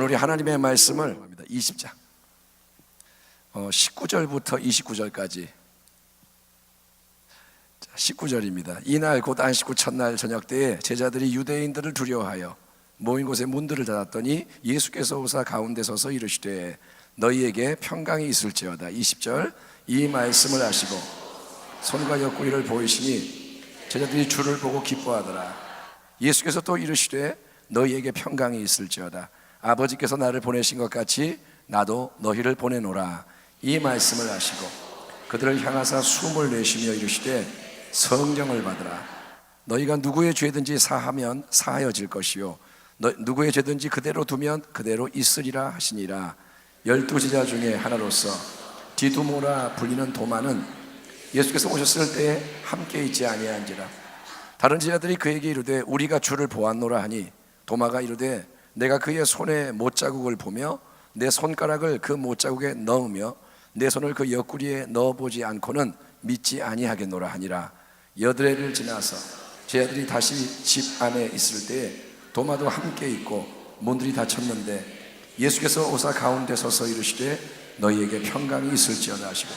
오늘 우리 하나님의 말씀을 20장 19절부터 29절까지 19절입니다. 이날 곧 안식 후 첫날 저녁 때에 제자들이 유대인들을 두려워하여 모인 곳에 문들을 닫았더니 예수께서 오사 가운데 서서 이르시되 너희에게 평강이 있을지어다. 20절 이 말씀을 하시고 손과 옆구리를 보이시니 제자들이 주를 보고 기뻐하더라. 예수께서 또 이르시되 너희에게 평강이 있을지어다. 아버지께서 나를 보내신 것 같이 나도 너희를 보내노라. 이 말씀을 하시고 그들을 향하사 숨을 내쉬며 이르시되 성령을 받으라. 너희가 누구의 죄든지 사하면 사하여질 것이요 누구의 죄든지 그대로 두면 그대로 있으리라 하시니라. 12제자 중에 하나로서 디두모라 불리는 도마는 예수께서 오셨을 때에 함께 있지 아니한지라. 다른 제자들이 그에게 이르되 우리가 주를 보았노라 하니 도마가 이르되 내가 그의 손에 못자국을 보며 내 손가락을 그 못자국에 넣으며 내 손을 그 옆구리에 넣어보지 않고는 믿지 아니하겠노라 하니라. 여드레를 지나서 제자들이 다시 집 안에 있을 때에 도마도 함께 있고 문들이 닫혔는데 예수께서 오사 가운데 서서 이르시되 너희에게 평강이 있을지어다 하시고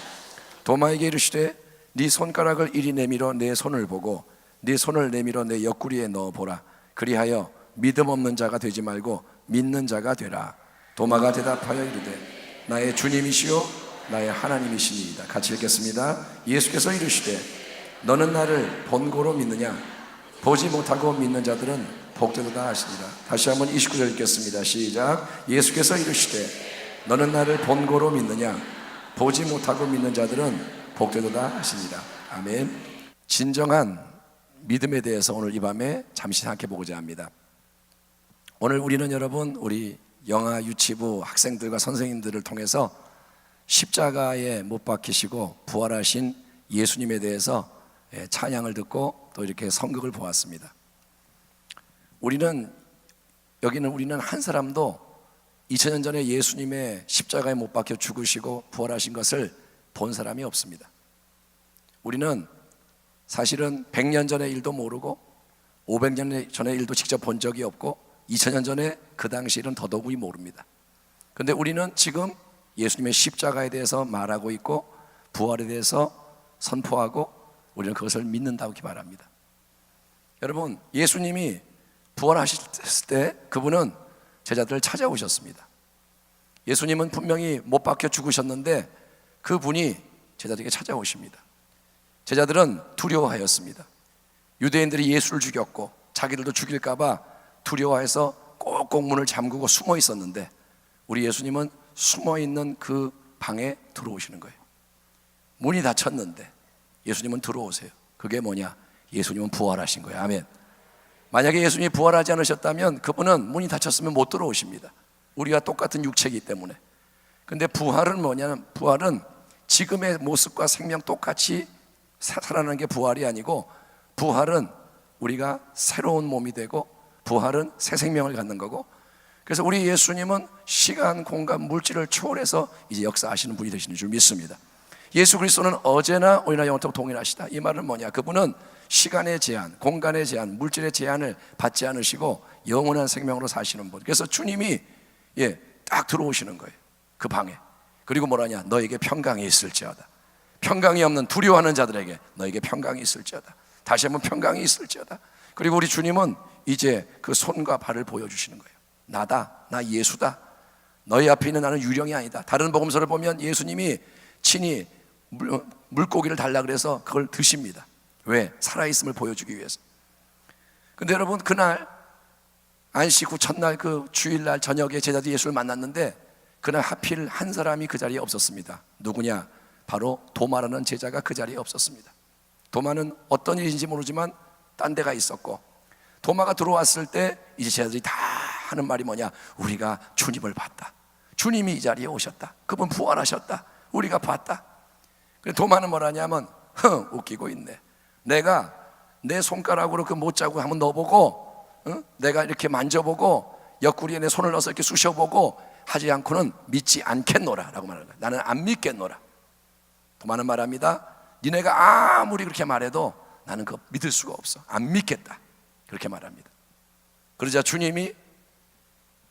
도마에게 이르시되 네 손가락을 이리 내밀어 내 손을 보고 네 손을 내밀어 내 옆구리에 넣어보라. 그리하여 믿음 없는 자가 되지 말고 믿는 자가 되라. 도마가 대답하여 이르되 나의 주님이시요 나의 하나님이시니이다. 같이 읽겠습니다. 예수께서 이르시되 너는 나를 본고로 믿느냐? 보지 못하고 믿는 자들은 복되도다 하시니라. 다시 한번 29절 읽겠습니다. 시작. 예수께서 이르시되 너는 나를 본고로 믿느냐? 보지 못하고 믿는 자들은 복되도다 하시니라. 아멘. 진정한 믿음에 대해서 오늘 이 밤에 잠시 생각해 보고자 합니다. 오늘 우리는 여러분 우리 영아 유치부 학생들과 선생님들을 통해서 십자가에 못 박히시고 부활하신 예수님에 대해서 찬양을 듣고 또 이렇게 성극을 보았습니다. 우리는 한 사람도 2000년 전에 예수님의 십자가에 못 박혀 죽으시고 부활하신 것을 본 사람이 없습니다. 우리는 사실은 100년 전의 일도 모르고 500년 전의 일도 직접 본 적이 없고 2000년 전에 그 당시 일은 더더욱이 모릅니다. 그런데 우리는 지금 예수님의 십자가에 대해서 말하고 있고 부활에 대해서 선포하고 우리는 그것을 믿는다고 말합니다. 여러분, 예수님이 부활하실 때 그분은 제자들을 찾아오셨습니다. 예수님은 분명히 못 박혀 죽으셨는데 그분이 제자들에게 찾아오십니다. 제자들은 두려워하였습니다. 유대인들이 예수를 죽였고 자기들도 죽일까 봐 두려워해서 꼭꼭 문을 잠그고 숨어 있었는데 우리 예수님은 숨어 있는 그 방에 들어오시는 거예요. 문이 닫혔는데 예수님은 들어오세요. 그게 뭐냐? 예수님은 부활하신 거예요. 아멘. 만약에 예수님이 부활하지 않으셨다면 그분은 문이 닫혔으면 못 들어오십니다. 우리와 똑같은 육체이기 때문에. 근데 부활은 뭐냐면 부활은 지금의 모습과 생명 똑같이 살아나는 게 부활이 아니고 부활은 우리가 새로운 몸이 되고 부활은 새 생명을 갖는 거고 그래서 우리 예수님은 시간, 공간, 물질을 초월해서 이제 역사하시는 분이 되시는 줄 믿습니다. 예수 그리스도는 어제나 오늘나 영원토록 동일하시다. 이 말은 뭐냐? 그분은 시간의 제한, 공간의 제한, 물질의 제한을 받지 않으시고 영원한 생명으로 사시는 분. 그래서 주님이 딱 들어오시는 거예요. 그 방에. 그리고 뭐라냐? 너에게 평강이 있을지어다. 평강이 없는 두려워하는 자들에게 너에게 평강이 있을지어다. 다시 한번 평강이 있을지어다. 그리고 우리 주님은 이제 그 손과 발을 보여주시는 거예요. 나다, 나 예수다. 너희 앞에 있는 나는 유령이 아니다. 다른 복음서를 보면 예수님이 친히 물고기를 달라 그래서 그걸 드십니다. 왜? 살아있음을 보여주기 위해서. 근데 여러분 그날 안식 후 첫날 그 주일날 저녁에 제자들이 예수를 만났는데 그날 하필 한 사람이 그 자리에 없었습니다. 누구냐? 바로 도마라는 제자가 그 자리에 없었습니다. 도마는 어떤 일인지 모르지만 딴 데가 있었고 도마가 들어왔을 때 이제 제자들이 다 하는 말이 뭐냐? 우리가 주님을 봤다. 주님이 이 자리에 오셨다. 그분 부활하셨다. 우리가 봤다. 그래서 도마는 뭐라냐면 웃기고 있네. 내가 내 손가락으로 그 못자국 한번 넣어보고 내가 이렇게 만져보고 옆구리에 내 손을 넣어서 이렇게 쑤셔보고 하지 않고는 믿지 않겠노라 라고 말하는 거예요. 나는 안 믿겠노라. 도마는 말합니다. 니네가 아무리 그렇게 말해도 나는 그거 믿을 수가 없어. 안 믿겠다. 그렇게 말합니다. 그러자 주님이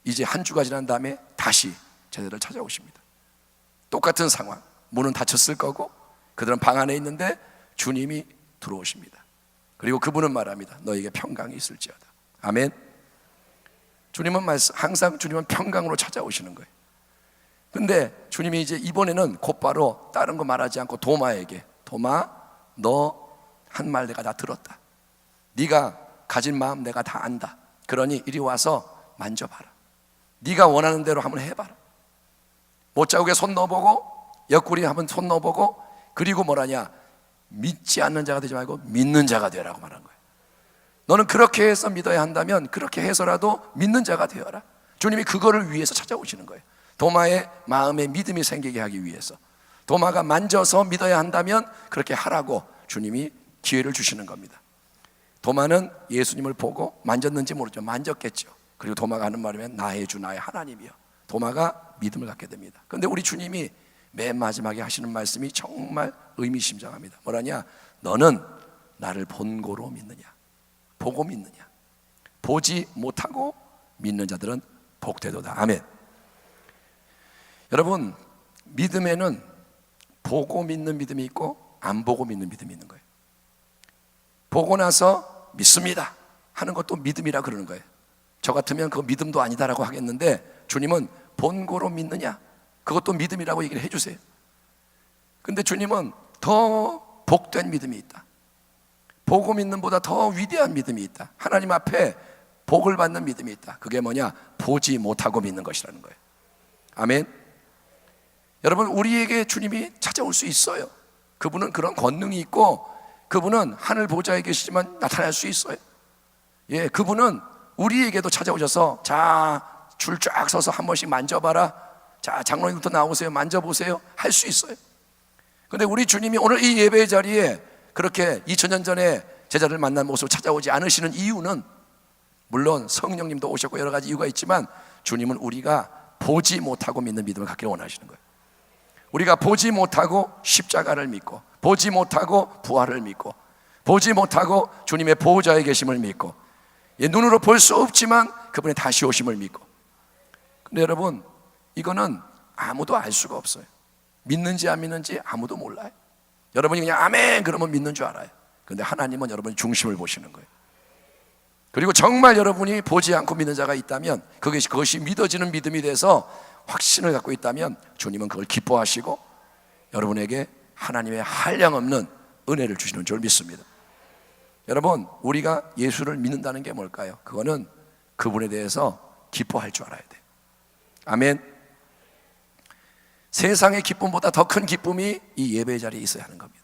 이제 한 주가 지난 다음에 다시 제자들을 찾아오십니다. 똑같은 상황, 문은 닫혔을 거고 그들은 방 안에 있는데 주님이 들어오십니다. 그리고 그분은 말합니다. 너에게 평강이 있을지어다. 아멘. 주님은 항상 주님은 평강으로 찾아오시는 거예요. 근데 주님이 이제 이번에는 곧바로 다른 거 말하지 않고 도마에게, 도마, 너 한 말 내가 다 들었다. 네가 가진 마음 내가 다 안다. 그러니 이리 와서 만져봐라. 네가 원하는 대로 한번 해봐라. 못자국에 손 넣어보고 옆구리에 한번 손 넣어보고, 그리고 뭐라냐, 믿지 않는 자가 되지 말고 믿는 자가 되라고 말한 거예요. 너는 그렇게 해서 믿어야 한다면 그렇게 해서라도 믿는 자가 되어라. 주님이 그거를 위해서 찾아오시는 거예요. 도마의 마음에 믿음이 생기게 하기 위해서. 도마가 만져서 믿어야 한다면 그렇게 하라고 주님이 기회를 주시는 겁니다. 도마는 예수님을 보고 만졌는지 모르죠. 만졌겠죠. 그리고 도마가 하는 말이면 나의 주 나의 하나님이요. 도마가 믿음을 갖게 됩니다. 그런데 우리 주님이 맨 마지막에 하시는 말씀이 정말 의미심장합니다. 뭐라냐, 너는 나를 본고로 믿느냐, 보고 믿느냐. 보지 못하고 믿는 자들은 복되도다. 아멘. 여러분, 믿음에는 보고 믿는 믿음이 있고 안 보고 믿는 믿음이 있는 거예요. 보고 나서 믿습니다 하는 것도 믿음이라 그러는 거예요. 저 같으면 그거 믿음도 아니다라고 하겠는데 주님은 본고로 믿느냐, 그것도 믿음이라고 얘기를 해주세요. 근데 주님은 더 복된 믿음이 있다. 보고 믿는 보다 더 위대한 믿음이 있다. 하나님 앞에 복을 받는 믿음이 있다. 그게 뭐냐, 보지 못하고 믿는 것이라는 거예요. 아멘. 여러분, 우리에게 주님이 찾아올 수 있어요. 그분은 그런 권능이 있고 그분은 하늘 보좌에 계시지만 나타날 수 있어요. 예, 그분은 우리에게도 찾아오셔서 자, 줄 쫙 서서 한 번씩 만져봐라. 자, 장로님부터 나오세요. 만져보세요. 할 수 있어요. 근데 우리 주님이 오늘 이 예배의 자리에 그렇게 2000년 전에 제자를 만난 모습으로 찾아오지 않으시는 이유는, 물론 성령님도 오셨고 여러 가지 이유가 있지만 주님은 우리가 보지 못하고 믿는 믿음을 갖기를 원하시는 거예요. 우리가 보지 못하고 십자가를 믿고, 보지 못하고 부활을 믿고, 보지 못하고 주님의 보호자에 계심을 믿고, 눈으로 볼 수 없지만 그분의 다시 오심을 믿고. 근데 여러분, 이거는 아무도 알 수가 없어요. 믿는지 안 믿는지 아무도 몰라요. 여러분이 그냥 아멘 그러면 믿는 줄 알아요. 근데 하나님은 여러분의 중심을 보시는 거예요. 그리고 정말 여러분이 보지 않고 믿는 자가 있다면, 그것이 믿어지는 믿음이 돼서 확신을 갖고 있다면 주님은 그걸 기뻐하시고 여러분에게 하나님의 한량없는 은혜를 주시는 줄 믿습니다. 여러분, 우리가 예수를 믿는다는 게 뭘까요? 그거는 그분에 대해서 기뻐할 줄 알아야 돼요. 아멘. 세상의 기쁨보다 더 큰 기쁨이 이 예배 자리에 있어야 하는 겁니다.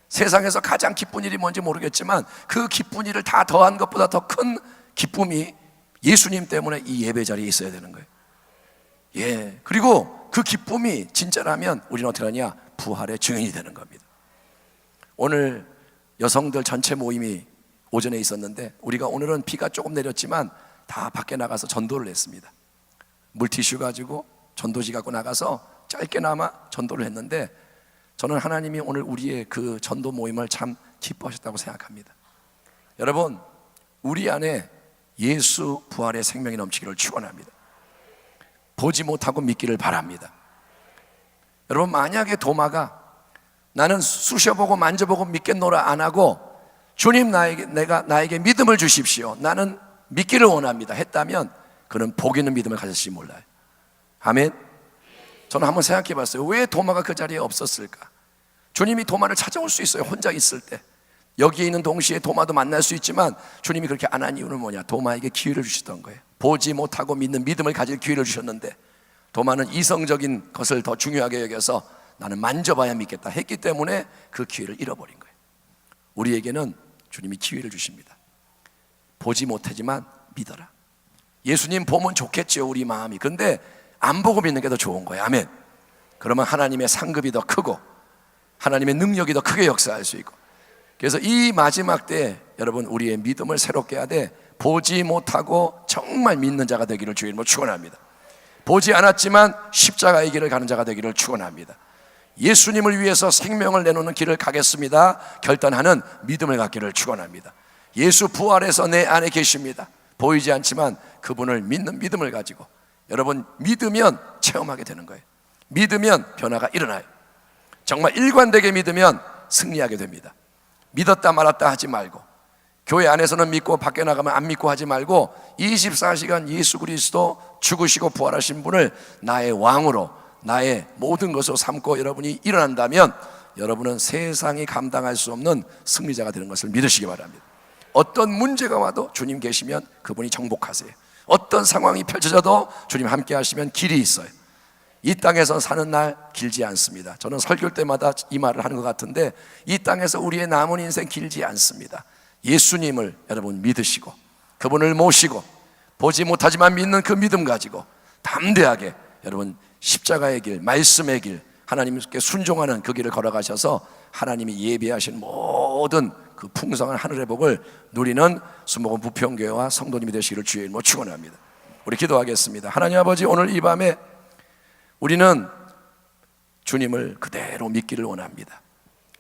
세상에서 가장 기쁜 일이 뭔지 모르겠지만 그 기쁜 일을 다 더한 것보다 더 큰 기쁨이 예수님 때문에 이 예배 자리에 있어야 되는 거예요. 예. 그리고 그 기쁨이 진짜라면 우리는 어떻게 하냐? 부활의 증인이 되는 겁니다. 오늘 여성들 전체 모임이 오전에 있었는데 우리가 오늘은 비가 조금 내렸지만 다 밖에 나가서 전도를 했습니다. 물티슈 가지고 전도지 갖고 나가서 짧게나마 전도를 했는데 저는 하나님이 오늘 우리의 그 전도 모임을 참 기뻐하셨다고 생각합니다. 여러분, 우리 안에 예수 부활의 생명이 넘치기를 축원합니다. 보지 못하고 믿기를 바랍니다. 여러분, 만약에 도마가 나는 쑤셔보고 만져보고 믿겠노라 안 하고 주님 나에게 믿음을 주십시오, 나는 믿기를 원합니다 했다면 그는 복 있는 믿음을 가질지 몰라요. 아멘. 저는 한번 생각해 봤어요. 왜 도마가 그 자리에 없었을까? 주님이 도마를 찾아올 수 있어요. 혼자 있을 때 여기에 있는 동시에 도마도 만날 수 있지만 주님이 그렇게 안 한 이유는 뭐냐? 도마에게 기회를 주시던 거예요. 보지 못하고 믿는 믿음을 가질 기회를 주셨는데 도마는 이성적인 것을 더 중요하게 여겨서 나는 만져봐야 믿겠다 했기 때문에 그 기회를 잃어버린 거예요. 우리에게는 주님이 기회를 주십니다. 보지 못하지만 믿어라. 예수님 보면 좋겠죠, 우리 마음이. 근데 안 보고 믿는 게 더 좋은 거예요. 아멘. 그러면 하나님의 상급이 더 크고 하나님의 능력이 더 크게 역사할 수 있고. 그래서 이 마지막 때 여러분, 우리의 믿음을 새롭게 하되 보지 못하고 정말 믿는 자가 되기를 주의 이름으로 축원합니다. 보지 않았지만 십자가의 길을 가는 자가 되기를 축원합니다. 예수님을 위해서 생명을 내놓는 길을 가겠습니다 결단하는 믿음을 갖기를 축원합니다. 예수 부활해서 내 안에 계십니다. 보이지 않지만 그분을 믿는 믿음을 가지고 여러분 믿으면 체험하게 되는 거예요. 믿으면 변화가 일어나요. 정말 일관되게 믿으면 승리하게 됩니다. 믿었다 말았다 하지 말고, 교회 안에서는 믿고 밖에 나가면 안 믿고 하지 말고 24시간 예수 그리스도 죽으시고 부활하신 분을 나의 왕으로, 나의 모든 것으로 삼고 여러분이 일어난다면 여러분은 세상이 감당할 수 없는 승리자가 되는 것을 믿으시기 바랍니다. 어떤 문제가 와도 주님 계시면 그분이 정복하세요. 어떤 상황이 펼쳐져도 주님 함께 하시면 길이 있어요. 이 땅에서 사는 날 길지 않습니다. 저는 설교 때마다 이 말을 하는 것 같은데, 이 땅에서 우리의 남은 인생 길지 않습니다. 예수님을 여러분 믿으시고 그분을 모시고 보지 못하지만 믿는 그 믿음 가지고 담대하게 여러분 십자가의 길, 말씀의 길, 하나님께 순종하는 그 길을 걸어가셔서 하나님이 예비하신 모든 그 풍성한 하늘의 복을 누리는 수목원 부평교회와 성도님이 되시기를 주의 이름으로 축원합니다. 우리 기도하겠습니다. 하나님 아버지, 오늘 이 밤에 우리는 주님을 그대로 믿기를 원합니다.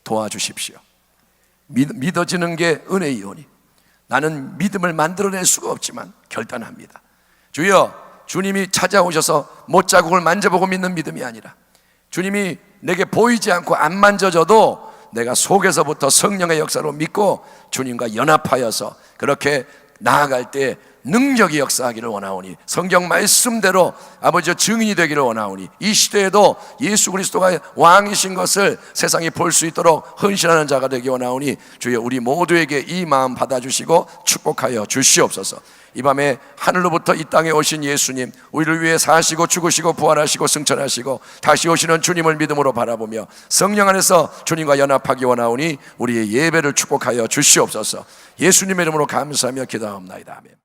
도와주십시오. 믿어지는 게 은혜이오니 나는 믿음을 만들어낼 수가 없지만 결단합니다. 주여, 주님이 찾아오셔서 못자국을 만져보고 믿는 믿음이 아니라 주님이 내게 보이지 않고 안 만져져도 내가 속에서부터 성령의 역사로 믿고 주님과 연합하여서 그렇게 나아갈 때 능력이 역사하기를 원하오니, 성경 말씀대로 아버지의 증인이 되기를 원하오니, 이 시대에도 예수 그리스도가 왕이신 것을 세상이 볼 수 있도록 헌신하는 자가 되기 원하오니 주여, 우리 모두에게 이 마음 받아주시고 축복하여 주시옵소서. 이 밤에 하늘로부터 이 땅에 오신 예수님, 우리를 위해 사시고 죽으시고 부활하시고 승천하시고 다시 오시는 주님을 믿음으로 바라보며 성령 안에서 주님과 연합하기 원하오니 우리의 예배를 축복하여 주시옵소서. 예수님의 이름으로 감사하며 기도하옵나이다. 아멘.